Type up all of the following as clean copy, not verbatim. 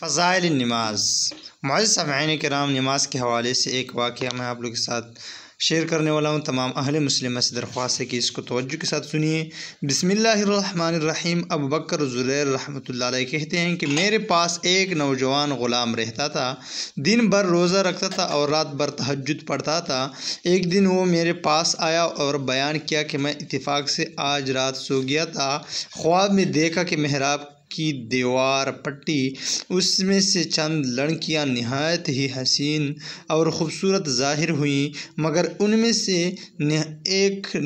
فضائل نماز۔ معزز سامعین کرام، نماز کے حوالے سے ایک واقعہ میں آپ لوگ کے ساتھ شیئر کرنے والا ہوں۔ تمام اہل مسلمہ سے درخواست ہے کہ اس کو توجہ کے ساتھ سنیے۔ بسم اللہ الرحمن الرحیم۔ ابو بکر زریر رحمۃ اللہ علیہ کہتے ہیں کہ میرے پاس ایک نوجوان غلام رہتا تھا، دن بھر روزہ رکھتا تھا اور رات بھر تہجد پڑھتا تھا۔ ایک دن وہ میرے پاس آیا اور بیان کیا کہ میں اتفاق سے آج رات سو گیا تھا، خواب میں دیکھا کہ محراب کی دیوار پٹی، اس میں سے چند لڑکیاں نہایت ہی حسین اور خوبصورت ظاہر ہوئیں، مگر ان میں سے ایک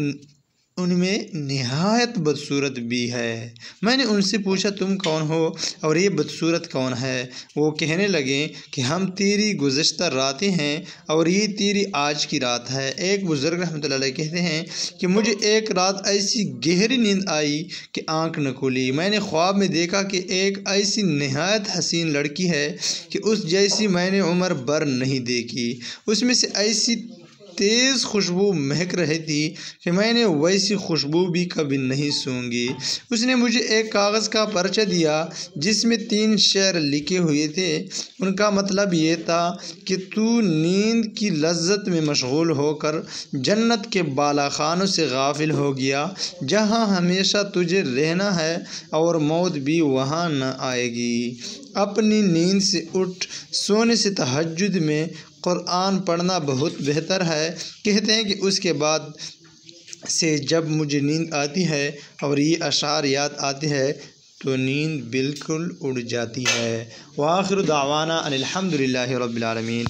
نہایت بدصورت بھی ہے۔ میں نے ان سے پوچھا تم کون ہو اور یہ بدصورت کون ہے؟ وہ کہنے لگے کہ ہم تیری گزشتہ راتیں ہیں اور یہ تیری آج کی رات ہے۔ ایک بزرگ رحمۃ اللہ علیہ کہتے ہیں کہ مجھے ایک رات ایسی گہری نیند آئی کہ آنکھ نہ کھلی۔ میں نے خواب میں دیکھا کہ ایک ایسی نہایت حسین لڑکی ہے کہ اس جیسی میں نے عمر بھر نہیں دیکھی۔ اس میں سے ایسی تیز خوشبو مہک رہی تھی کہ میں نے ویسی خوشبو بھی کبھی نہیں سونگھی۔ اس نے مجھے ایک کاغذ کا پرچہ دیا جس میں 3 شعر لکھے ہوئے تھے۔ ان کا مطلب یہ تھا کہ تو نیند کی لذت میں مشغول ہو کر جنت کے بالا خانوں سے غافل ہو گیا، جہاں ہمیشہ تجھے رہنا ہے اور موت بھی وہاں نہ آئے گی۔ اپنی نیند سے اٹھ سونے سے تہجد میں قرآن پڑھنا بہت بہتر ہے۔ کہتے ہیں کہ اس کے بعد سے جب مجھے نیند آتی ہے اور یہ اشعار یاد آتے ہیں تو نیند بالکل اڑ جاتی ہے۔ وآخر دعوانا ان الحمد للہ رب العالمین۔